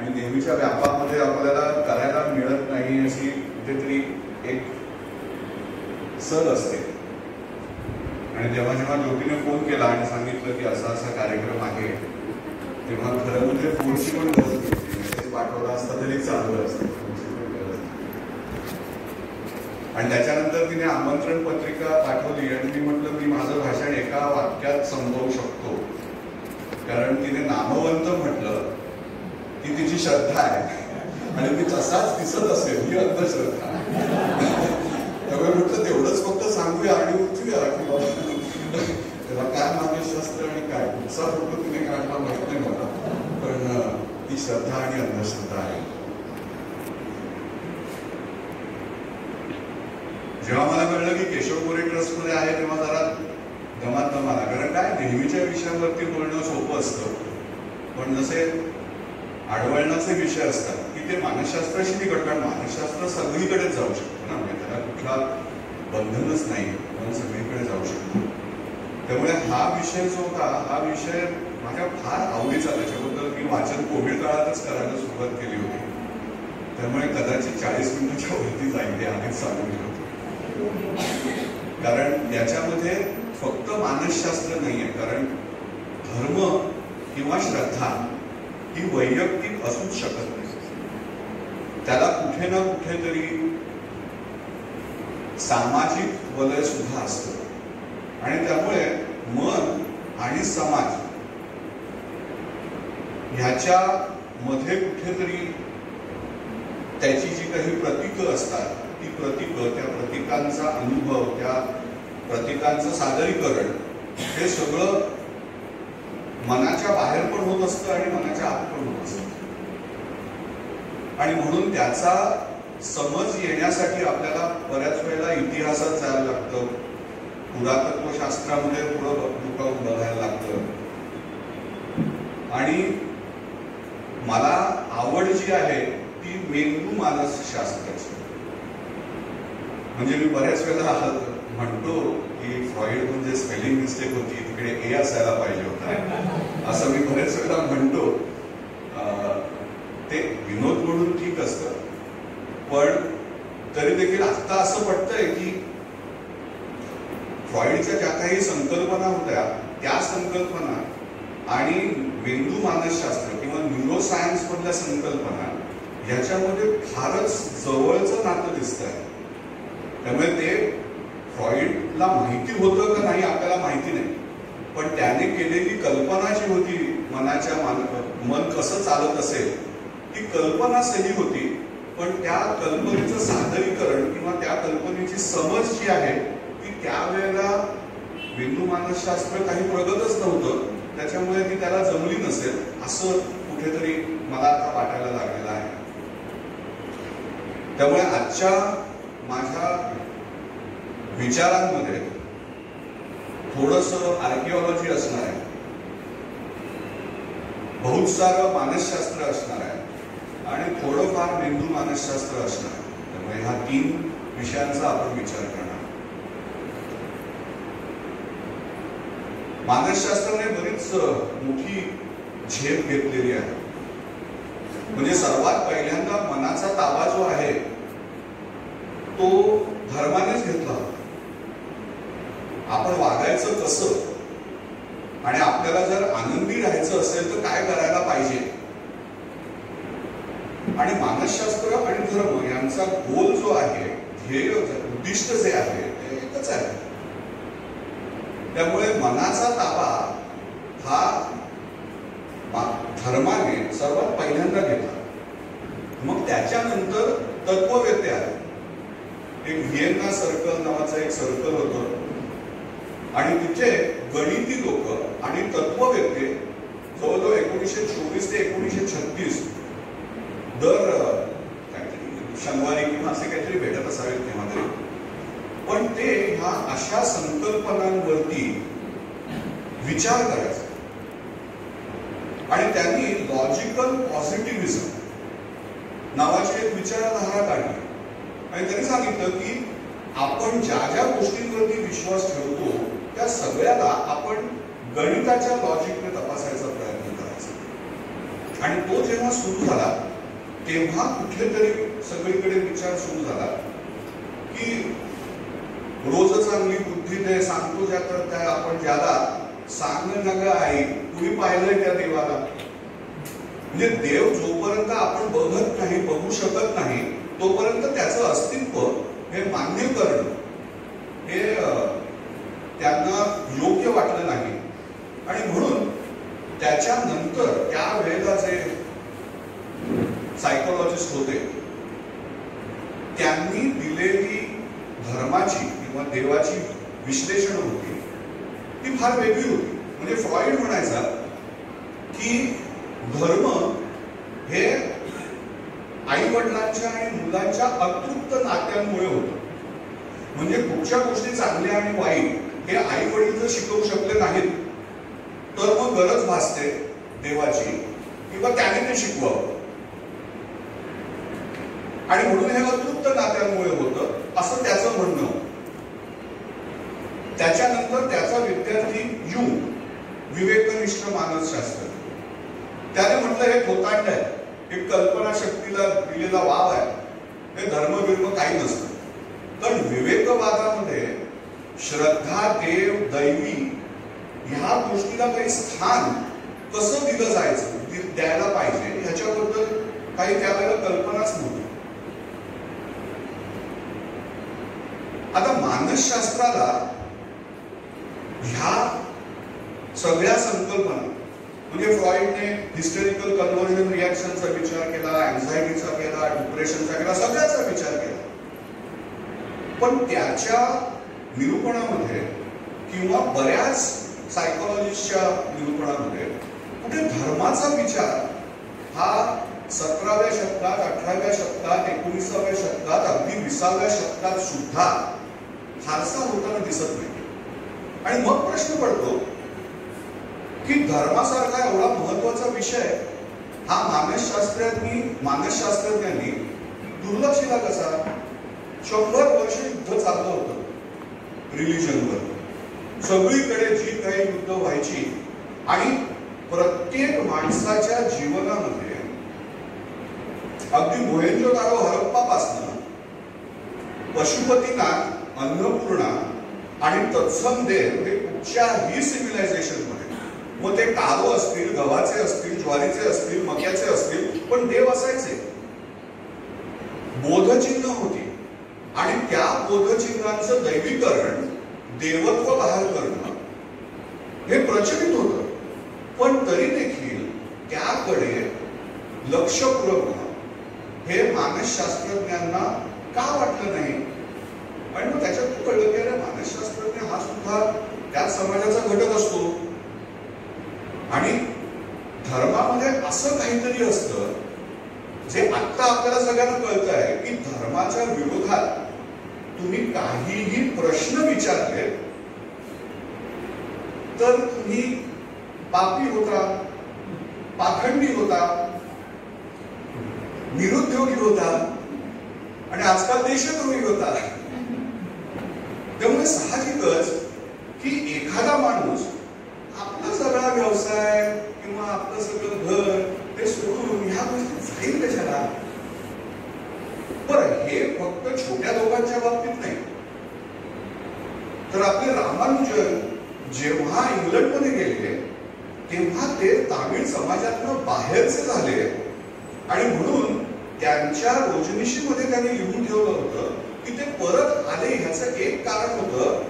आणि नेहमीच्या व्यापामध्ये आपल्याला करायला मिळत नाही अशी कुठेतरी एक सल असते. आणि जेव्हा जेव्हा ज्योतीने फोन केला आणि सांगितलं की असा असा कार्यक्रम आहे, तेव्हा खरं म्हणजे फोनची पण गरज नव्हती. मेसेज पाठवला असता तरी चाललं असतं, फोनची पण गरज नाही. आणि त्याच्यानंतर तिने आमंत्रण पत्रिका पाठवली आणि मी म्हटलं मी माझं भाषण एका वाक्यात संपवू शकतो, कारण तिने नामवंत म्हटलं की तिची श्रद्धा आहे आणि ती तसाच दिसत असेल ही अंधश्रद्धा. त्यामुळे म्हटलं तेवढंच फक्त सांगूया आणि उठूया की त्याला काय मानसशास्त्र आणि काय कुठचा फोटो तिने काढला माहित नाही मला, पण ती श्रद्धा आणि अंधश्रद्धा आहे. जेव्हा मला कळलं की केशव मोरे ट्रस्टमध्ये आहे तेव्हा जरा गमात आला, कारण काय नेहमीच्या विषयांवरती बोलणं सोपं असतं, पण जसे आडवळणाचे विषय असतात की ते मानसशास्त्राशी निकट, कारण मानसशास्त्र सगळीकडेच जाऊ शकतं ना, म्हणजे त्याला कुठला बंधनच नाही, आपण सगळीकडे जाऊ शकतो. त्यामुळे हा विषय जो होता हा विषय माझ्या फार आवडीचा, त्याच्याबद्दल मी वाचन कोविड काळातच करायला सुरुवात केली होती. त्यामुळे कदाचित 40 मिनिटाच्या वरती जाईल ते आधीच सांगून होतो, कारण याच्यामध्ये फक्त मानसशास्त्र नाहीये. कारण धर्म किंवा श्रद्धा ही वैयक्तिक असूच शकत नाही, त्याला कुठे ना कुठेतरी सामाजिक वलय सुद्धा असतं. आणि त्यामुळे मन आणि समाज ह्याच्या मध्ये कुठेतरी त्याची जी काही प्रतीकं असतात ती प्रतीकं, त्या प्रतीकांचा अनुभव, त्या प्रतीकांचं सादरीकरण हे सगळं मनाच्या बाहेर पण होत असतं आणि मनाच्या आत पण होत असतं. आणि म्हणून त्याचा समज येण्यासाठी आपल्याला बऱ्याच वेळेला इतिहासात जायला लागतं, पुरातत्वशास्त्रामध्ये थोडं डुकावून बघायला लागतं. आणि मला आवड जी आहे ती मेंदू मानसशास्त्राची. म्हणजे मी बऱ्याच वेळेला म्हणतो की फ्रॉइड म्हणजे स्पेलिंग मिस्टेक होती, तिकडे ए असायला पाहिजे होता, असं मी बऱ्याच वेळेला म्हणतो. ते विनोद म्हणून ठीक असतं, पण तरी देखील आता असं पटतंय की फ्रॉइडच्या ज्या काही संकल्पना होत्या त्या संकल्पना आणि मेंदू मानसशास्त्र किंवा न्यूरोसायन्स मधल्या संकल्पना ह्याच्यामध्ये फारच जवळचं नातं दिसतंय. त्यामुळे ते फ्रॉइडला माहिती होतं का नाही आपल्याला माहिती नाही, पण त्याने केलेली कल्पना जी होती मनाच्या मन कसं चालत असेल ती कल्पना सही होती, पण त्या कल्पनेचं सादरीकरण किंवा त्या कल्पनेची समज जी आहे ती त्यावेळेला मेंदू मानसशास्त्र काही प्रगतच नव्हतं, त्याच्यामुळे ती त्याला जमली नसेल असं कुठेतरी मला आता वाटायला लागलेलं आहे. त्यामुळे आजच्या माझ्या विचारांमध्ये थोडंसं आर्किओलॉजी असणार आहे, बहुत सारं मानसशास्त्र असणार आहे आणि थोडंफार मेंदू मानसशास्त्र असणार आहे. त्यामुळे ह्या 3 विषयांचा आपण विचार करणार. मानसशास्त्राने बरीच मोठी झेप घेतलेली आहे. म्हणजे सर्वात पहिल्यांदा मनाचा ताबा जो आहे तो धर्मानेच घेतला होता. आपण वागायचं कसं आणि आपल्याला जर आनंदी राहायचं असेल तर काय करायला पाहिजे, आणि मानसशास्त्र आणि धर्म यांचा गोल जो आहे, ध्येय उद्दिष्ट जे आहे ते एकच आहे. त्यामुळे मनाचा ताबा हा धर्माने सर्वात पहिल्यांदा घेतला. मग त्याच्यानंतर तत्ववेत्ते आले. एक व्हिएन्ना सर्कल नावाचं एक सर्कल होतं आणि तिथे गणिती लोक आणि तत्ववेत्ते जवळजवळ 1924 ते 1936 दर शनिवारी किंवा असे काहीतरी भेटत असावेत तेव्हा तरी, पण ते ह्या अशा संकल्पनांवरती विचार करायचे. आणि त्यांनी लॉजिकल पॉझिटिव्हिझम नावाची एक विचारधारा काढली आणि त्यांनी सांगितलं की आपण ज्या ज्या गोष्टींवरती विश्वास ठेवतो त्या सगळ्याला आपण गणिताच्या लॉजिकने तपासायचा प्रयत्न करायचा. आणि तो जेव्हा सुरू झाला तेव्हा कुठले तरी सगळीकडे विचार सुरू झाला की रोज चांगली बुद्धी दे, सांगतो ज्या तर त्या आपण ज्याला सांग नका आई, तुम्ही पाहिलंय त्या देवाला. म्हणजे देव जोपर्यंत आपण बघत नाही, बघू शकत नाही, तोपर्यंत त्याचं अस्तित्व हे मान्य करणं हे त्यांना योग्य वाटलं नाही. आणि म्हणून त्याच्यानंतर त्यावेळेला जे सायकोलॉजिस्ट होते त्यांनी दिलेली धर्माची किंवा देवाची विश्लेषण होती ती फार वेगळी होती. म्हणजे फ्रॉइड म्हणायचा की धर्म हे आई वडिलांच्या आणि मुलांच्या अतृप्त नात्यांमुळे होतं. म्हणजे कुठच्या गोष्टी चांगल्या आणि वाईट हे आई वडील जर शिकवू शकले नाहीत तर मग गरज भासते देवाची किंवा त्याने ते शिकवावं. आणि म्हणून हे अतृप्त नात्यांमुळे होतं असं त्याचं म्हणणं. त्याच्यानंतर त्याचा विद्यार्थी युंग, विवेकनिष्ठ मानसशास्त्र, त्याने म्हटलं हे खोतांड आहे, हे कल्पना शक्तीला दिलेला वाव आहे, हे धर्मबिर्म काही नसतं. पण विवेकवादामध्ये श्रद्धा, देव, दैवी ह्या गोष्टीला काही स्थान कसं दिलं जायचं, द्यायला पाहिजे ह्याच्याबद्दल काही त्यावेळेला कल्पनाच नव्हती. आता मानसशास्त्राला ह्या सगळ्या संकल्पना, म्हणजे फ्रॉइडने हिस्टेरिकल कन्व्हर्जन रिॲक्शनचा विचार केला, अँझायटीचा केला, डिप्रेशनचा केला, सगळ्याचा विचार केला. पण त्याच्या निरूपणामध्ये किंवा बऱ्याच सायकोलॉजिस्टच्या निरूपणामध्ये कुठे धर्माचा विचार हा 17व्या शतकात, 18व्या शतकात, 19व्या शतकात, अगदी 20व्या शतकात सुद्धा फारसा होताना दिसत नाही. आणि मग प्रश्न पडतो की धर्मासारखा एवढा महत्वाचा विषय हा मानसशास्त्रज्ञांनी दुर्लक्षिला कसा? 100 वर्ष युद्ध चाललं होतं रिलिजनवर, सगळीकडे जी काही युद्ध व्हायची आणि प्रत्येक माणसाच्या जीवनामध्ये अगदी मोहेंजोदारो हरप्पापासनं पशुपतीनाथ, अन्नपूर्णा आणि तत्सम देव हे कुठच्याही सिव्हिलायझेशन मध्ये, मग ते कारो असतील, गव्हाचे असतील, ज्वारीचे असतील, मक्याचे असतील, पण देव असायचे. बोधचिन्ह होती आणि त्या बोधचिन्हांचं दैवीकरण, देवत्व बाहेर करणं हे प्रचलित होतं. पण तरी देखील त्याकडे लक्ष पुरवणं हे मानसशास्त्रज्ञांना का वाटलं नाही? आणि मग त्याच्यात कळलं की अरे मानसशास्त्रज्ञ हा सुद्धा त्याच समाजाचा घटक असतो. आणि धर्मामध्ये असं काहीतरी असतं जे आता आपल्याला सगळ्यांना कळत आहे की धर्माच्या विरोधात तुम्ही काहीही प्रश्न विचारले तर तुम्ही पापी होता, पाखंडी होता, निरुद्योगी होता आणि आजकाल देशद्रोही होता. त्यामुळे साहजिकच की एखादा माणूस आपला सगळा व्यवसाय किंवा आपलं सगळं घर ते सोडून ह्या गोष्टी जाईल कशाला? बरं, हे फक्त छोट्या लोकांच्या बाबतीत नाही, तर आपले रामानुजन जेव्हा इंग्लंडमध्ये गेले तेव्हा ते तामिळ समाजातनं बाहेरचे झाले आणि म्हणून त्यांच्या रोजनिशीमध्ये त्यांनी लिहून ठेवलं होतं की ते परत आले. ह्याचं एक कारण होतं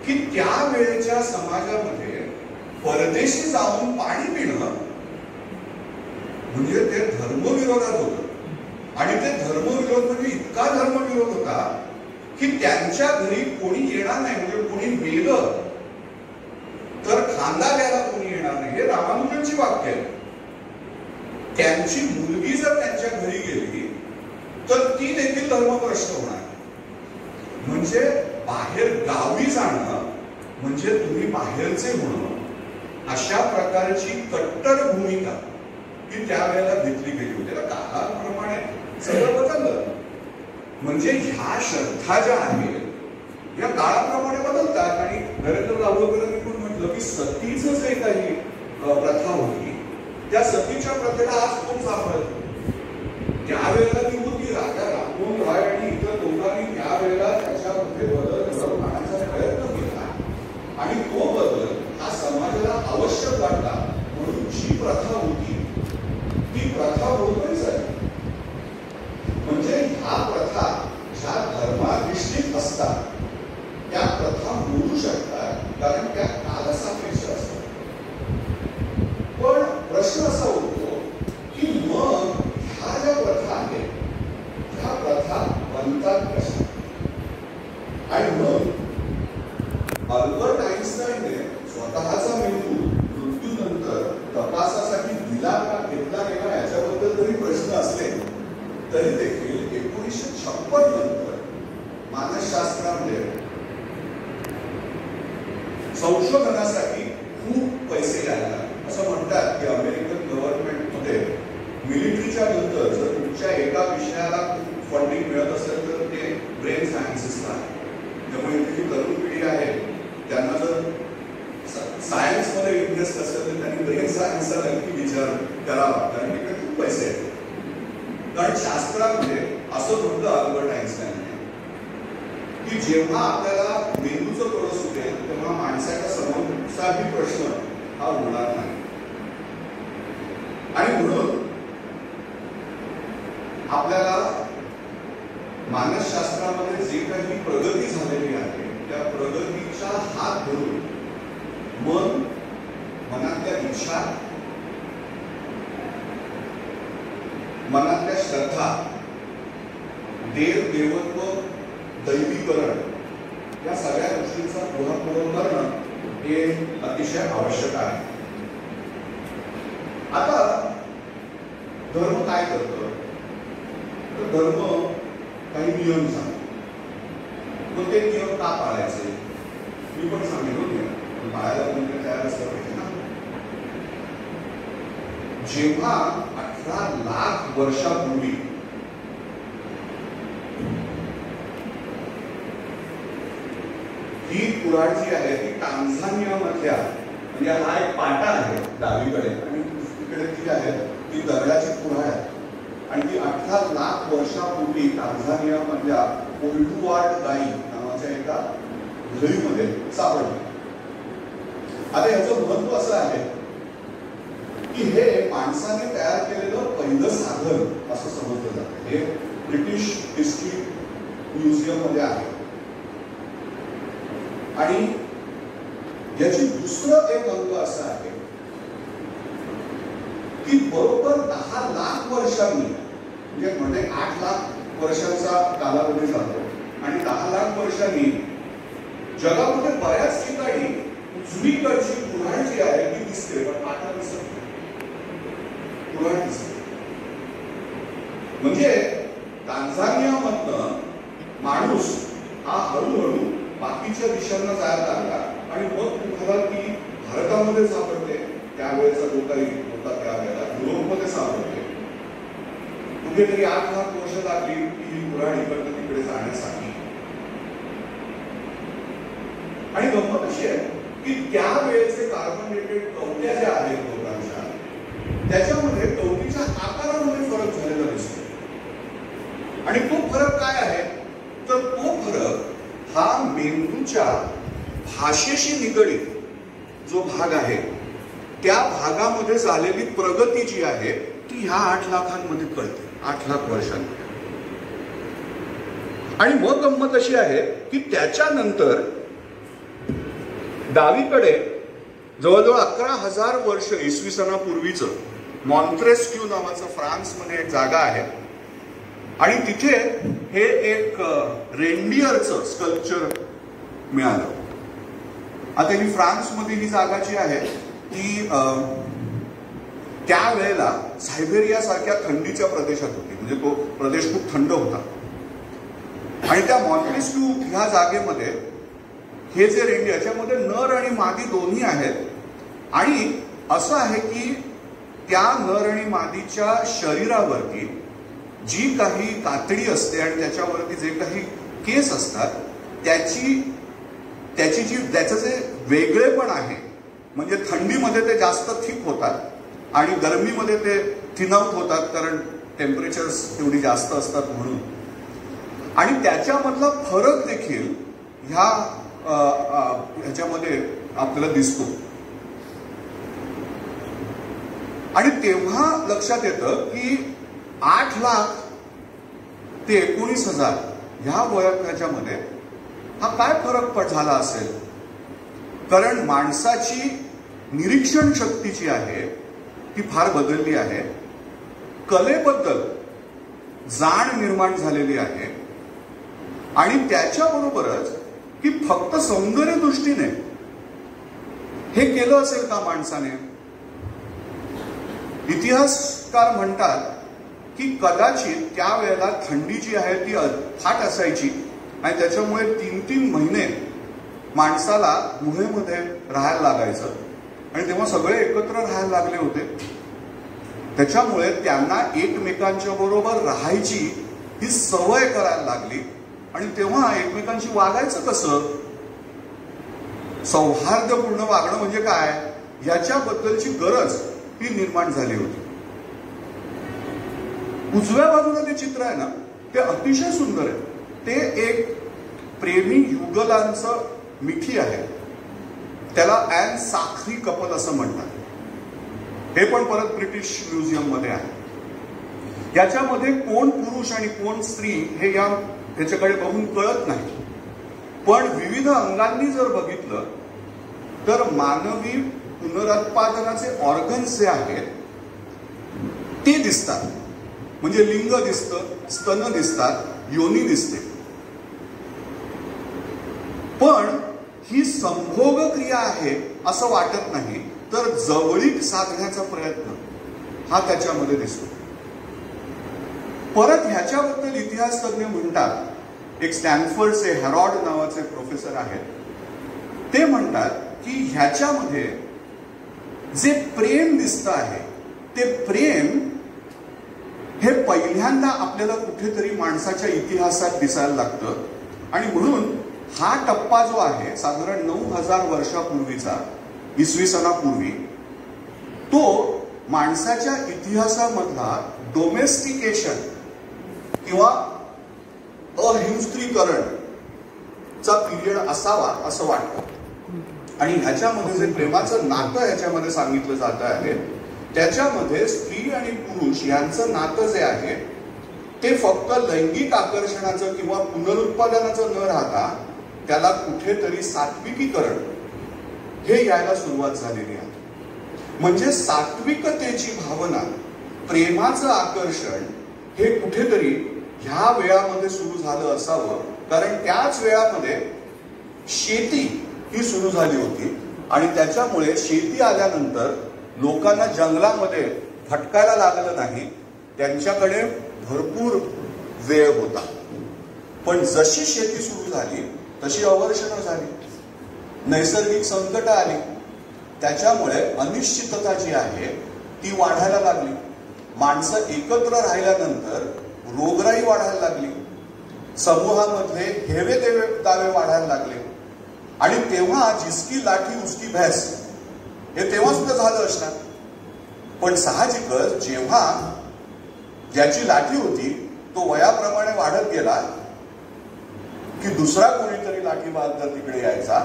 की त्यावेळेच्या समाजामध्ये परदेशी जाऊन पाणी पिणं म्हणजे ते धर्मविरोधात होतं. आणि ते धर्मविरोध म्हणजे इतका धर्मविरोध होता की त्यांच्या घरी कोणी येणार नाही, म्हणजे कोणी मेलं तर खांदा घ्यायला कोणी येणार नाही. हे रामानुजनची वाक्य आहे. त्यांची मुलगी जर त्यांच्या घरी गेली तर ती देखील धर्मभ्रष्ट होणार. म्हणजे बाहेर गावी जाणं म्हणजे तुम्ही बाहेरचे होणं, अशा प्रकारची कट्टर भूमिका ही त्यावेळेला घेतली गेली होती. काळाप्रमाणे सगळं बदललं. म्हणजे ह्या श्रद्धा ज्या आहेत या काळाप्रमाणे बदलतात. आणि नरेंद्र दाभोळकरांनी पण म्हटलं की सतीचं जे काही प्रथा होती त्या सतीच्या प्रथेला आज कोण सांभाळतो? त्यावेळेला ती होती राजा राममोहन रॉय आणि इतर लोकांनी त्यावेळेला त्याच्यामध्ये बदल घडवून आणण्याचा प्रयत्न केला आणि तो बदल हा समाजाला आवश्यक वाटला म्हणून जी प्रथा होती ती प्रथा बरोबर झाली. म्हणजे ह्या प्रथा ज्या धर्माधिष्ठित असतात त्या प्रथा मोडू शकतात कारण त्या कालसापेक्ष असतात. पण प्रश्न असा होतो की मग ह्या ज्या प्रथा आहेत ह्या प्रथा बनतात कशा? आणि मग अल्बर्ट आइन्स्टाईनने स्वतःचा मेंदू मृत्यूनंतर तपासासाठी दिला का घेतला गेला याच्याबद्दल जरी प्रश्न असले तरी देखील 1956 नंतर मानसशास्त्रामध्ये संशोधनासाठी खूप पैसे यायला लागले. असं म्हणतात की अमेरिकन गव्हर्नमेंटमध्ये मिलिटरीच्या नंतर जर तुमच्या एका विषयाला खूप फंडिंग मिळत असेल तर ते ब्रेन सायन्सेसला आहे. त्यामुळे इथे जी तरुण पिढी आहे त्यांना जर सायन्समध्ये इंटरेस्ट असेल तर त्यांनी ब्रेन सायन्सचा नक्की विचार करावा कारण तिकडे खूप पैसे आहेत. कारण शास्त्रामध्ये असं म्हणतं अल्बर्ट आइन्स्टाईनने की जेव्हा आपल्याला मेंदूचं कळस सुटेल तेव्हा माणसाच्या समोरचाही प्रश्न हा होणार नाही. आणि म्हणून आपल्याला मानसशास्त्रामध्ये जे काही प्रगती झालेली आहे त्या प्रगतीचा हात धरून मन, मनातल्या इच्छा, मनातल्या श्रद्धा, देव देवत्व, दैवीकरण या सगळ्या गोष्टींचा पुनर्पूर्व करणं हे अतिशय आवश्यक आहे. आता धर्म काय करतो? तर धर्म काही नियम सांगतो. मग ते नियम का पाळायचे? मी पण सांगेन होते पाळायला कोणतरी तयार असलं पाहिजे ना. जेव्हा 18 लाख वर्षापूर्वी ही कुऱ्हाड जी आहे ती टांझानिया मधल्या म्हणजे हा एक पाटा आहे डावीकडे आणि दुसरीकडे जी आहे ती दगडाची कुऱ्हाड आहे आणि ती 18 लाख वर्षापूर्वी टांझानिया मधल्या ओल्डुवार्ड गाई नावाच्या एका घळीमध्ये सापडली. आता याचं महत्व असं आहे की हे माणसाने तयार केलेलं पहिलं साधन असं समजलं जातं. हे ब्रिटिश हिस्ट्री म्युझियम मध्ये आहे आणि याची दुसरं एक अंग असं आहे की बरोबर 10 लाख वर्षांनी म्हणजे 8 लाख वर्षांचा कालावधी जातो आणि 10 लाख वर्षांनी जगामध्ये बऱ्याच ठिकाणी जुनीकडची कुऱ्हाड जी आहे ती दिसते पण पाटा दिसत नाही. कुऱ्हाड दिसते म्हणजे टांझानियामधनं माणूस हा हळूहळू बाकीच्या दिशांना जायला लागला आणि मग तुम्हाला ती भारतामध्ये सापडते. त्यावेळेचा जो काही होता त्यावेळेला युरोपमध्ये सापडते. कुठेतरी 8 लाख वर्ष लागली ही कुऱ्हाड इकडनं तिकडे जाण्यासाठी. आणि गंमत अशी आहे की त्यावेळेचे कार्बोनेटेड कवट्या ज्या आहेत लोकांच्या त्याच्यामध्ये कवटीच्या आकारामध्ये फरक झालेला दिसतो. आणि तो फरक काय आहे तर तो फरक हा मेंदूच्या भाषेशी निगडीत जो भाग आहे त्या भागामध्ये झालेली प्रगती जी आहे ती ह्या 8 लाखांमध्ये कळते. 8 लाख वर्षांमध्ये. आणि मग गंमत अशी आहे की त्याच्यानंतर डावीकडे जवळजवळ 11,000 वर्ष इसवी सनापूर्वीचं मॉन्ट्रेस्क्यू नावाचं फ्रान्समध्ये एक जागा आहे आणि तिथे हे एक रेंडियरचं स्कल्पचर मिळालं. आता ही फ्रान्समध्ये ही जागा जी आहे ती त्यावेळेला सायबेरिया सारख्या थंडीच्या प्रदेशात होती. म्हणजे तो प्रदेश खूप थंड होता आणि त्या मॉन्ट्रेस्क्यू ह्या जागेमध्ये हे जे रेंडियर याच्यामध्ये नर आणि मादी दोन्ही आहेत आणि असं आहे की त्या नर आणि मादीच्या शरीरावरती जी काही कातडी असते आणि त्याच्यावरती जे काही केस असतात त्याचं जे वेगळेपण आहे म्हणजे थंडीमध्ये ते जास्त थिक होतात आणि गरमीमध्ये ते थिन आउट होतात, कारण टेम्परेचर्स तेवढी जास्त असतात म्हणून. आणि त्याच्यामधला फरक देखील ह्याच्यामध्ये आपल्याला दिसतो. आणि तेव्हा लक्षात येतं की 8 लाख ते 19,000 ह्या वयाच्यामध्ये हा काय फरक झाला असेल. कारण माणसाची निरीक्षण शक्ती जी आहे ती फार बदलली आहे. कलेबद्दल जाण निर्माण झालेली आहे. आणि त्याच्याबरोबरच की फक्त सौंदर्य दृष्टीने हे केलं असेल का माणसाने. इतिहासकार म्हणतात की कदाचित त्यावेळेला थंडी जी आहे ती फाट असायची आणि त्याच्यामुळे 3-3 महिने माणसाला गुहेमध्ये राहायला लागायचं. आणि तेव्हा सगळे एकत्र राहायला लागले होते. त्याच्यामुळे त्यांना एकमेकांच्या बरोबर राहायची ही सवय करायला लागली. आणि तेव्हा एकमेकांशी वागायचं कसं, सौहार्दपूर्ण वागणं म्हणजे काय, याच्याबद्दलची गरज ही निर्माण झाली होती. उजव्या बाजूला ते चित्र आहे ना, ते अतिशय सुंदर आहे. ते एक प्रेमी युगलांचं मिठी आहे. त्याला ॲन साखरी कपल असं म्हणतात. हे पण परत ब्रिटिश म्युझियम मध्ये आहे. याच्यामध्ये कोण पुरुष आणि कोण स्त्री हे याच्याकडे बघून कळत नाही. पण विविध अंगांनी जर बघितलं तर मानवी पुनरुत्पादनाचे ऑर्गन्स जे आहेत ते दिसतात. म्हणजे लिंग दिसतं, स्तन दिसतात, योनी दिसते. पण ही संभोग क्रिया आहे असं वाटत नाही, तर जवळीक साधण्याचा प्रयत्न हा त्याच्यामध्ये दिसतो. परत ह्याच्याबद्दल इतिहास तज्ञ म्हणतात, एक स्टॅनफोर्डचे हॅरॉड नावाचे प्रोफेसर आहेत, ते म्हणतात की ह्याच्यामध्ये जे प्रेम दिसतं आहे ते प्रेम हे पहिल्यांदा आपल्याला कुठेतरी माणसाच्या इतिहासात दिसायला लागतं. आणि म्हणून हा टप्पा जो आहे साधारण 9,000 वर्षापूर्वीचा, इसवी सनापूर्वी, तो माणसाच्या इतिहासामधला डोमेस्टिकेशन किंवा अहिंस्त्रीकरण चा पिरियड असावा असं वाटतं. आणि ह्याच्यामध्ये जे प्रेमाचं नातं ह्याच्यामध्ये सांगितलं जात आहे त्याच्यामध्ये स्त्री आणि पुरुष यांचं नातं जे आहे ते फक्त लैंगिक आकर्षणाचं किंवा पुनरुत्पादनाचं न राहता त्याला कुठेतरी सात्विकीकरण हे यायला सुरुवात झालेली आहे. म्हणजे सात्विकतेची भावना, प्रेमाचं आकर्षण हे कुठेतरी ह्या वेळामध्ये सुरू झालं असावं. कारण त्याच वेळामध्ये शेती ही सुरू झाली होती आणि त्याच्यामुळे शेती आल्यानंतर लोकांना जंगलामध्ये भटकायला लागलं नाही. त्यांच्याकडे भरपूर वेळ होता. पण जशी शेती सुरू झाली तशी अवर्षणं झाली, नैसर्गिक संकट आली. त्याच्यामुळे अनिश्चितता जी आहे ती वाढायला लागली. माणसं एकत्र राहिल्यानंतर रोगराई वाढायला लागली. समूहामध्ये हेवे दावे वाढायला लागले. आणि तेव्हा जिसकी लाठी उसकी भैंस हे तेव्हा सुद्धा झालं असणार. पण साहजिकच जेव्हा ज्याची लाठी होती तो वयाप्रमाणे वाढत गेला की दुसरा कोणीतरी लाठी बांधत तिकडे यायचा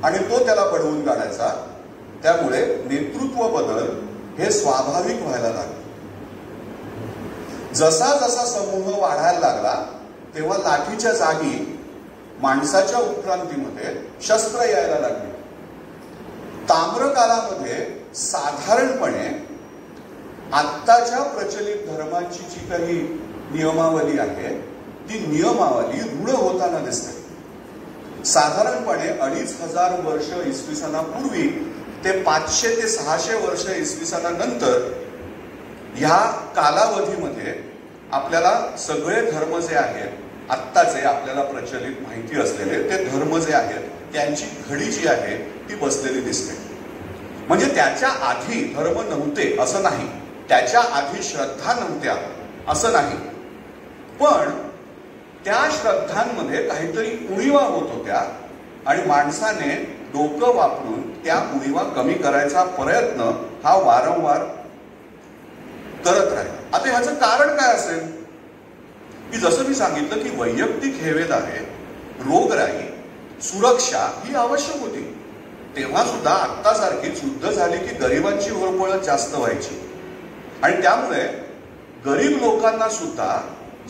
आणि तो त्याला पडवून काढायचा. त्यामुळे नेतृत्व बदल हे स्वाभाविक व्हायला लागले. जसा जसा समूह वाढायला लागला तेव्हा लाठीच्या जागी माणसाच्या उत्क्रांतीमध्ये शस्त्र यायला लागली. ताम्रकालामध्ये साधारणपणे आत्ताच्या प्रचलित धर्मांची जी काही नियमावली आहे ती नियमावली रूढ होताना दिसते. साधारणपणे 2,500 वर्ष इसवी सनापूर्वी ते 500 ते 600 वर्ष इसवी सनानंतर ह्या कालावधीमध्ये आपल्याला सगळे धर्म जे आहेत आत्ताचे आपल्याला प्रचलित माहिती असलेले ते धर्म जे आहेत त्यांची घडी जी आहे ती बसलेली दिसते. म्हणजे त्याच्या आधी धर्म नव्हते असं नाही, त्याच्या आधी श्रद्धा नव्हत्या असं नाही, पण त्या श्रद्धांमध्ये काहीतरी उणिवा होत होत्या आणि माणसाने डोकं वापरून त्या उणिवा कमी करायचा प्रयत्न हा वारंवार करत राहिला. आता ह्याचं कारण काय असेल की जसं मी सांगितलं की वैयक्तिक हेवेदारे, रोगराई, सुरक्षा ही आवश्यक होती. तेव्हा सुद्धा आत्तासारखीच युद्ध झाली की गरिबांची होरपळ जास्त व्हायची आणि त्यामुळे गरीब लोकांना सुद्धा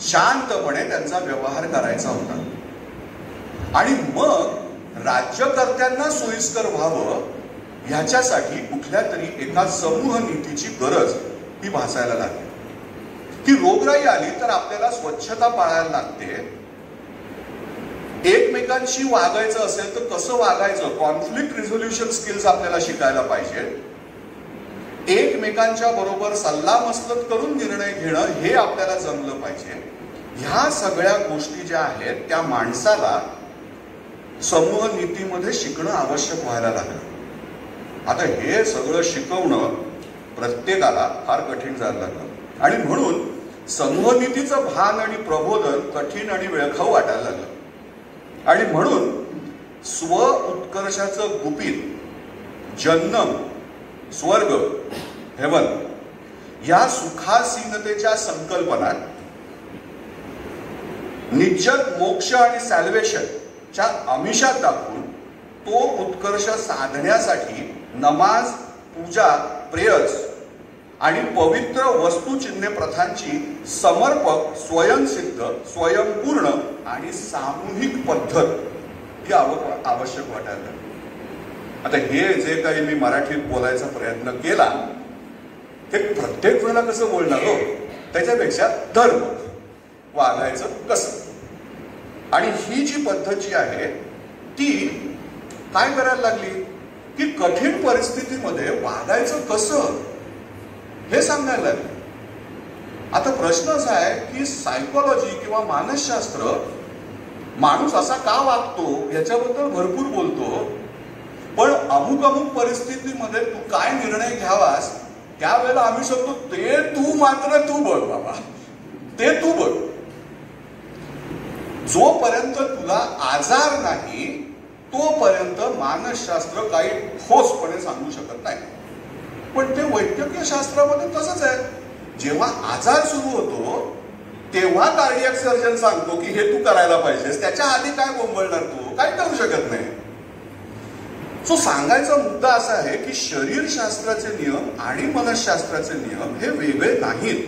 शांतपणे त्यांचा व्यवहार करायचा होता. आणि मग राज्यकर्त्यांना सोयीस्कर व्हावं ह्याच्यासाठी कुठल्या तरी एका समूह नीतीची गरज ही भासायला लागली. की रोगराई आली तर आपल्याला स्वच्छता पाळायला लागते, एकमेकांशी वागायचं असेल तर कसं वागायचं, कॉन्फ्लिक्ट रिझोल्युशन स्किल्स आपल्याला शिकायला पाहिजे, एकमेकांच्या बरोबर सल्लामसलत करून निर्णय घेणं हे आपल्याला जमलं पाहिजे. ह्या सगळ्या गोष्टी ज्या आहेत त्या माणसाला समूह नीतीमध्ये शिकणं आवश्यक व्हायला लागलं. आता हे सगळं शिकवणं प्रत्येकाला फार कठीण जायला लागलं आणि म्हणून समूह नीतीचं भान आणि प्रबोधन कठीण आणि वेळखाऊ वाटायला लागलं. आणि म्हणून स्व उत्कर्षाचं गुपित, जन्म, स्वर्ग, हेवन या सुखासीनतेच्या संकल्पनात निश्चित मोक्ष आणि सॅल्वेशनच्या आमिषात दाखवून तो उत्कर्ष साधण्यासाठी नमाज, पूजा, प्रेयर्स आणि पवित्र वस्तुचिन्हे प्रथांची समर्पक, स्वयंसिद्ध, स्वयंपूर्ण आणि सामूहिक पद्धत ही आवश्यक वाटायला लागली. आता हे जे काही मी मराठीत बोलायचा प्रयत्न केला ते प्रत्येक वेळेला कसं बोलणार हो, त्याच्यापेक्षा धर्म वागायचं कसं आणि ही जी पद्धत जी आहे ती काय करायला लागली की कठीण परिस्थितीमध्ये वागायचं कसं हे सांगायला लागले. आता प्रश्न असा आहे की सायकोलॉजी किंवा मानसशास्त्र माणूस असा का वागतो याच्याबद्दल भरपूर बोलतो, पण अमुक अमुक परिस्थितीमध्ये तू काय निर्णय घ्यावास त्यावेळेला आम्ही सांगतो ते तू मात्र तू बघ बाबा, ते तू बघ. जोपर्यंत तुला आजार नाही तोपर्यंत मानसशास्त्र काही ठोसपणे सांगू शकत नाही. पण ते वैद्यकीय शास्त्रामध्ये तसंच आहे. जेव्हा आजार सुरू होतो तेव्हा कार्डियक सर्जन सांगतो की हे तू करायला पाहिजेस, त्याच्या आधी काय बोंबळणार, तू काय करू शकत नाही. सो सांगायचा मुद्दा असा आहे की शरीरशास्त्राचे नियम आणि मनसशास्त्राचे नियम हे वेगळे नाहीत,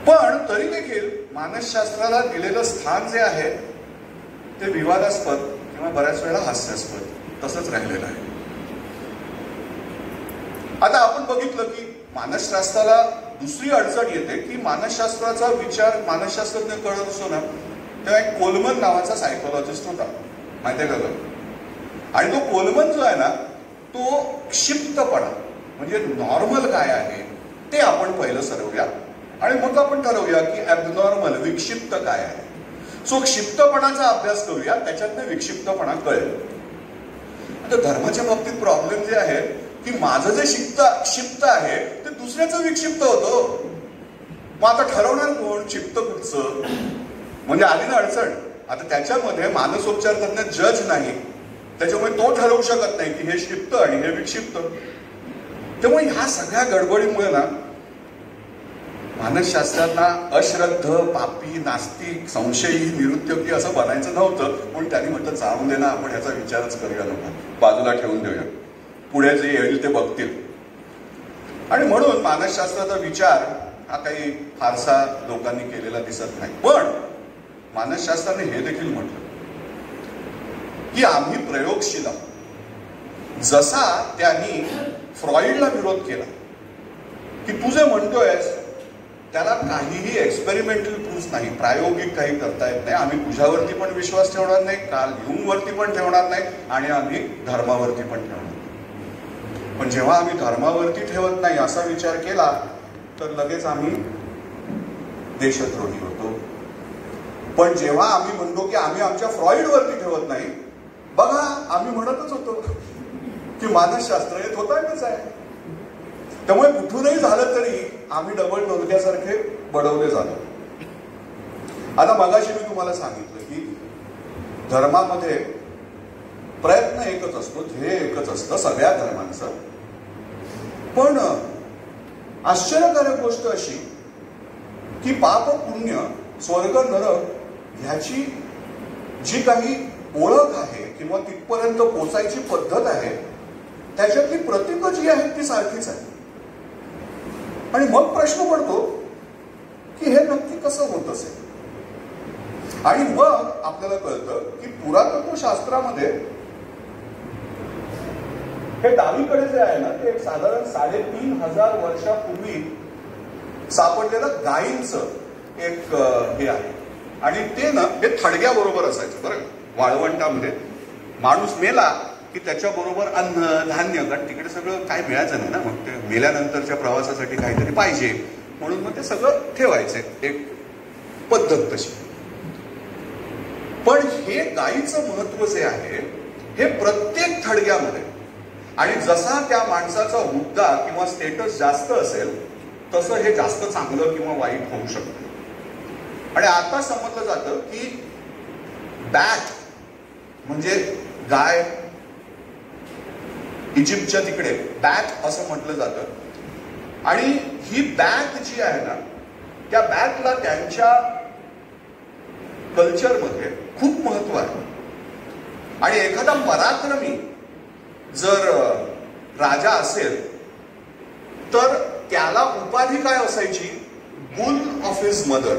पण तरी देखील मानसशास्त्राला दिलेलं स्थान जे आहे ते विवादास्पद किंवा बऱ्याच वेळा हास्यास्पद तसंच राहिलेलं आहे. आता आपण बघितलं की मानसशास्त्राला दुसरी अडचण येते की मानसशास्त्राचा विचार मानसशास्त्रज्ञ करत असतो ना तेव्हा एक कोलमन नावाचा सायकोलॉजिस्ट होता, माहिती आहे का? आणि तो कोलमन जो आहे ना तो क्षिप्तपणा म्हणजे नॉर्मल काय आहे ते आपण पहिलं ठरवूया आणि मग आपण ठरवूया की ॲबनॉर्मल, विक्षिप्त काय आहे. सो क्षिप्तपणाचा अभ्यास करूया, त्याच्यातनं विक्षिप्तपणा कळेल. आता धर्माच्या बाबतीत प्रॉब्लेम जे आहे की माझं जे क्षिप्त आहे ते दुसऱ्याचं विक्षिप्त होतं. मग आता ठरवणार कोण क्षिप्त कुठचं, म्हणजे आली ना अडचण. आता त्याच्यामध्ये मानसोपचार तज्ञ जज नाही, त्याच्यामुळे तो ठरवू शकत नाही की हे क्षिप्त आणि हे विक्षिप्त. त्यामुळे ह्या सगळ्या गडबडीमुळे ना मानसशास्त्रांना अश्रद्ध, पापी, नास्तिक, संशयी, निरुद्योगी असं बनायचं नव्हतं. पण त्यांनी म्हटलं जाऊन दे ना, आपण ह्याचा विचारच करूया, नका बाजूला ठेवून देऊया, पुढे जे येईल ते बघतील. आणि म्हणून मानसशास्त्राचा विचार हा काही फारसा लोकांनी केलेला दिसत नाही. पण मानसशास्त्राने हे देखील म्हटलं की आम्ही प्रयोगशील आहोत. जसा त्यांनी फ्रॉइडला विरोध केला की तू जे म्हणतोयस त्याला काहीही एक्सपेरिमेंटल प्रूफ नाही, प्रायोगिक काही करता येत नाही, आम्ही तुझ्यावरती पण विश्वास ठेवणार नाही, कार्ल युंगवरती पण ठेवणार नाही आणि आम्ही धर्मावरती पण ठेवणार नाही. पण जेव्हा आम्ही धर्मावरती ठेवत नाही असा विचार केला तर लगेच आम्ही देशद्रोही होतो. पण जेव्हा आम्ही म्हणतो की आम्ही आमच्या फ्रॉइडवरती ठेवत नाही, बघा आम्ही म्हणतच होतो की मानसशास्त्र हे थोताळच आहे. त्यामुळे कुठूनही झालं तरी आम्ही डबल ढोलक्यासारखे बडवले जातो. आता मगाशी मी तुम्हाला सांगितलं की धर्मामध्ये प्रयत्न एकच असतो, ध्येय एकच असतं सगळ्या धर्मांचं. पण आश्चर्यकारक गोष्ट अशी की पाप पुण्य स्वर्ग नरक ह्याची जी काही ओळख आहे किंवा तिथपर्यंत पोचायची पद्धत आहे त्याच्यातली प्रतीकं जी आहेत ती सारखीच आहे. आणि मग प्रश्न पडतो की हे नक्की कसं होत असेल. आणि मग आपल्याला कळतं की पुरातत्व शास्त्रामध्ये हे डावीकडे जे आहे ना ते साधारण 3500 वर्षापूर्वी सापडलेलं गायींचं एक हे आहे. आणि ते ना हे थडग्याबरोबर असायचं बरं. वाळवंटामध्ये माणूस मेला की त्याच्याबरोबर अन्न धान्य, कारण तिकडे सगळं काय मिळायचं नाही ना, मग ते मेल्यानंतरच्या प्रवासासाठी काहीतरी पाहिजे म्हणून मग ते सगळं ठेवायचे, एक पद्धत तशी. पण हे गायीचं महत्व जे आहे हे प्रत्येक थडग्यामध्ये, आणि जसा त्या माणसाचा हुद्दा किंवा स्टेटस जास्त असेल तसं हे जास्त चांगलं किंवा वाईट होऊ शकतं. आणि आता समजलं जातं की बॅट म्हणजे गाय, इजिप्तच्या तिकडे बॅट असं म्हटलं जातं. आणि ही बॅट जी आहे ना त्या बॅटला त्यांच्या कल्चरमध्ये खूप महत्व आहे. आणि एखादा पराक्रमी जर राजा असेल तर त्याला उपाधी काय असायची? Boule of his mother,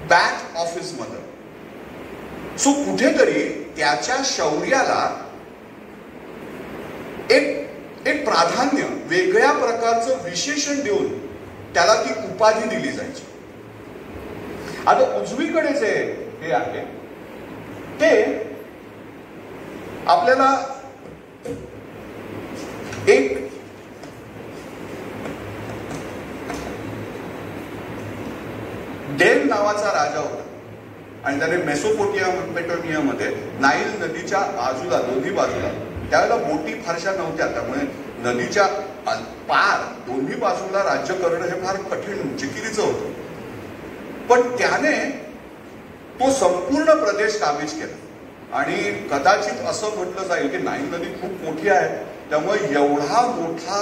bat of his mother. So कुठेतरी त्याच्या शौर्याला एक प्राधान्य, वेगळ्या प्रकारचं विशेषण देऊन त्याला ती उपाधी दिली जायची. आता उजवीकडे जे हे आहे ते आपल्याला एक डेल नावाचा राजा होता आणि त्याने मेसोपोटेमियामध्ये नाईल नदीच्या बाजूला, दोन्ही बाजूला, त्यावेळेला बोटी फारशा नव्हत्या, त्यामुळे नदीच्या पार दोन्ही बाजूला राज्य करणं हे फार कठीण, चिकिरीचं होतं. पण त्याने तो संपूर्ण प्रदेश काबीज केला. आणि कदाचित असं म्हटलं जाईल की नाईल नदी खूप मोठी आहे, त्यामुळे एवढा मोठा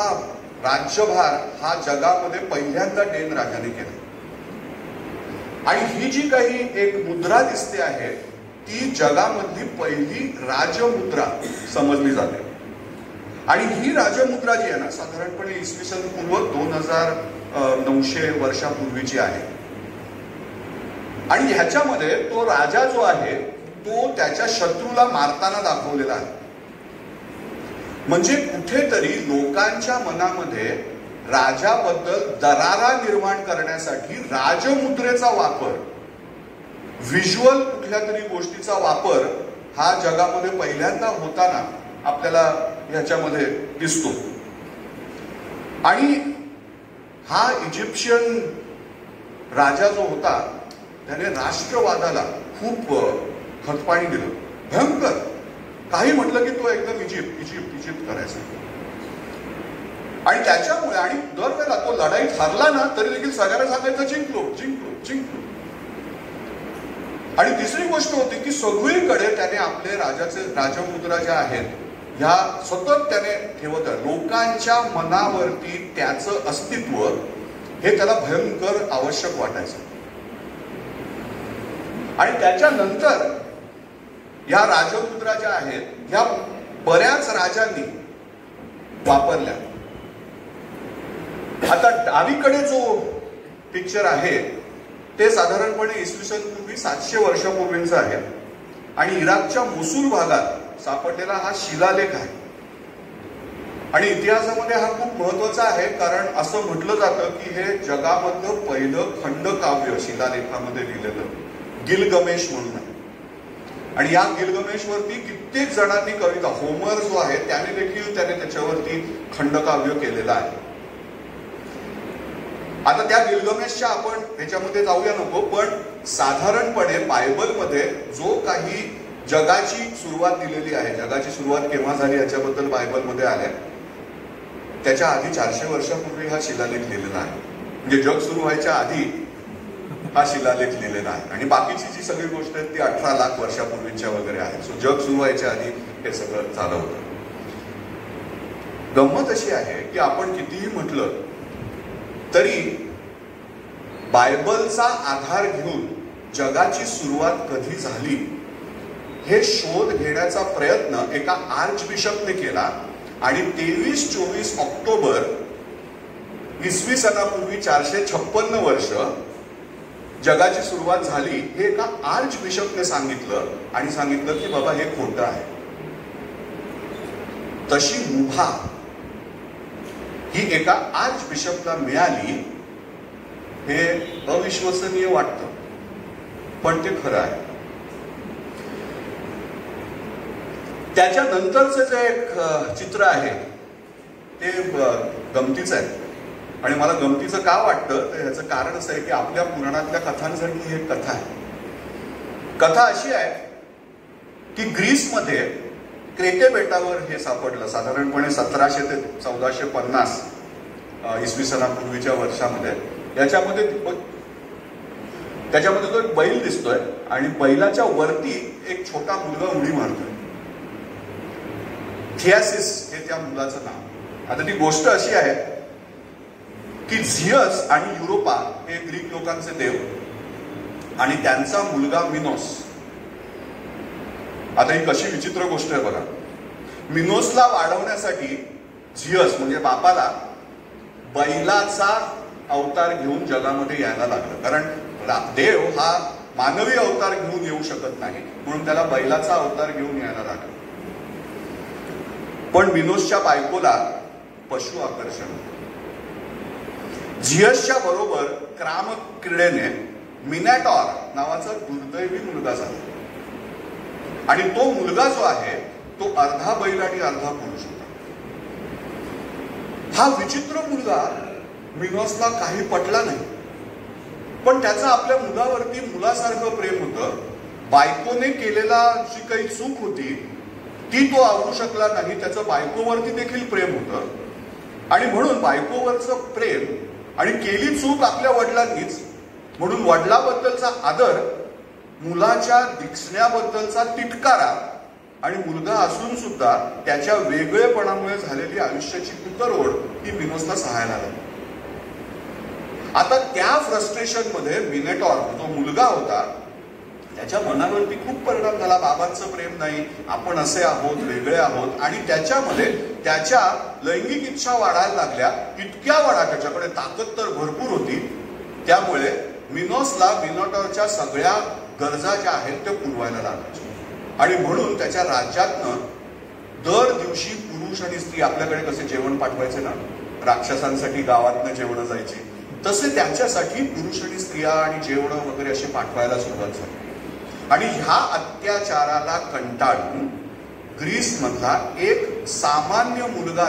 राज्यभार हा जगामध्ये पहिल्यांदा डेन राजाने केला. आणि ही जी काही एक मुद्रा दिसते आहे ती जगामधली पहिली राजमुद्रा समजली जाते. आणि ही राजमुद्रा जी आहे ना साधारणपणे इसवी सन पूर्व 2900 वर्षापूर्वीची आहे. आणि ह्याच्यामध्ये तो राजा जो आहे तो त्याच्या शत्रूला मारताना दाखवलेला आहे. म्हणजे कुठेतरी लोकांच्या मनामध्ये राजाबद्दल दरारा निर्माण करण्यासाठी राजमुद्रेचा वापर, व्हिज्युअल कुठल्या तरी गोष्टीचा वापर हा जगामध्ये पहिल्यांदा होताना आपल्याला ह्याच्यामध्ये दिसतो. आणि हा इजिप्शियन राजा जो होता त्याने राष्ट्रवादाला खूप खतपाणी दिलं, भयंकर. काही म्हटलं की तो एकदम इजिप्त करायचा. आणि त्याच्यामुळे, आणि दरवेळेला तो लढाईत हरला ना तरी देखील सगळ्यांना सांगायचं जिंकलो जिंकलो जिंकलो. आणि तिसरी गोष्ट होती की सगळीकडे त्याने आपले राजमुद्रा ज्या आहेत ह्या सतत त्याने ठेवत आहे. लोकांच्या मनावरती त्याचं अस्तित्व हे त्याला भयंकर आवश्यक वाटायचं. आणि त्याच्यानंतर या राजमुद्रा ज्या आहेत ह्या बऱ्याच राजांनी वापरल्या. आता डावीकडे जो पिक्चर आहे ते साधारणपणे इसवी सन पूर्वी 700 वर्षापूर्वींचा आहे. आणि इराकच्या मोसूल भागात सापडलेला हा शिलालेख आहे. आणि इतिहासामध्ये हा खूप महत्वाचा आहे, कारण असं म्हटलं जातं की हे जगामधलं पहिलं खंडकाव्य शिलालेखामध्ये लिहिलेलं गिलगमेश म्हणून आहे. आणि या गिलगमेशवरती कित्येक जणांनी कविता, होमर जो आहे त्याने देखील त्याच्यावरती खंडकाव्य केलेलं आहे. आता त्या गिलगमेशच्या आपण ह्याच्यामध्ये जाऊया नको, पण साधारणपणे बायबलमध्ये जो काही जगाची सुरुवात दिलेली आहे, जगाची सुरुवात केव्हा झाली याच्याबद्दल बायबलमध्ये आल्या, त्याच्या आधी 400 वर्षापूर्वी हा शिलालेख लिहिलेला आहे. म्हणजे जग सुरू व्हायच्या आधी हा शिलालेख लिहिलेला आहे. आणि बाकीची जी सगळी गोष्ट आहे ती 18 लाख वर्षापूर्वीच्या वगैरे आहे. सो जग सुरू व्हायच्या आधी हे सगळं झालं होतं. गंमत अशी आहे की आपण कितीही म्हटलं तरी बायबलचा आधार घेऊन जगाची सुरुवात कधी झाली हे शोध घेण्याचा प्रयत्न एका आर्च बिशपने केला आणि 23-24 ऑक्टोबर इसवी सनापूर्वी 456 वर्ष जगाची सुरुवात झाली हे एका आर्च बिशपने सांगितलं आणि सांगितलं की बाबा हे खोटं आहे. तशी मुभा ही एका आर्च बिशपला मिळाली हे अविश्वसनीय वाटतं, पण ते खरं आहे. त्याच्यानंतरचं जे एक चित्र आहे ते गमतीचं आहे आणि मला गमतीचं का वाटतं तर ह्याचं कारण असं आहे की आपल्या पुराणातल्या कथांसारखी ही एक कथा आहे. कथा अशी आहे की ग्रीसमध्ये क्रेटे बेटावर हे सापडलं साधारणपणे 1700 ते 1450 इसवी सनापूर्वीच्या वर्षामध्ये. त्याच्यामध्ये तो एक बैल दिसतोय आणि बैलाच्या वरती एक छोटा मुलगा उडी मारतोय. थियासिस हे त्या मुलाचं नाव. आता ती गोष्ट अशी आहे की झियस आणि युरोपा हे ग्रीक लोकांचे देव आणि त्यांचा मुलगा मिनोस. आता ही कशी विचित्र गोष्ट आहे बघा. मिनोसला वाढवण्यासाठी झियस म्हणजे बापाला बैलाचा अवतार घेऊन जगामध्ये यायला लागलं, कारण देव हा मानवी अवतार घेऊन येऊ शकत नाही म्हणून त्याला बैलाचा अवतार घेऊन यायला लागला. पण मिनोसच्या बायकोला पशु आकर्षण. झियसच्या बरोबर क्राम क्रीडेने मिनॅटॉर नावाचा दुर्दैवी मुलगा झाला आणि तो मुलगा जो आहे तो अर्धा बैल आणि अर्धा पुरुष होता. हा विचित्र मुलगा मिनोसला काही पटला नाही, पण त्याचा आपल्या मुलावरती मुलासारखं प्रेम होतं. बायकोने केलेला जी काही चूक होती ती तो आवरू शकला नाही. त्याचं बायकोवरती देखील प्रेम होतं आणि म्हणून बायकोवरचं प्रेम आणि केली चूक आपल्या वडिलांनीच म्हणून वडिलाबद्दलचा आदर, मुलाच्या दिसण्याबद्दलचा तिटकारा आणि मुलगा असून सुद्धा त्याच्या वेगळेपणामुळे झालेली आयुष्याची कुतरवड ही मिनोसला सहायला लागली. आता त्या फ्रस्ट्रेशन मध्ये मिनेटॉर जो मुलगा होता त्याच्या मनावरती खूप परिणाम झाला. बाबांचं प्रेम नाही, आपण असे आहोत, वेगळे आहोत आणि त्याच्यामध्ये त्याच्या लैंगिक इच्छा वाढायला लागल्या. इतक्या वाढा, त्याच्याकडे ताकद तर भरपूर होती. त्यामुळे मिनोसला मिनोटॉरच्या सगळ्या गरजा ज्या आहेत त्या पुरवायला लागायच्या आणि म्हणून त्याच्या राज्यातनं दर दिवशी पुरुष आणि स्त्री आपल्याकडे कसे जेवण पाठवायचे ना, राक्षसांसाठी गावातनं जेवण जायची, तसे त्याच्यासाठी पुरुष आणि स्त्रिया आणि जेवण वगैरे असे पाठवायला सुरुवात झाली. आणि ह्या अत्याचाराला कंटाळून ग्रीस मधला एक सामान्य मुलगा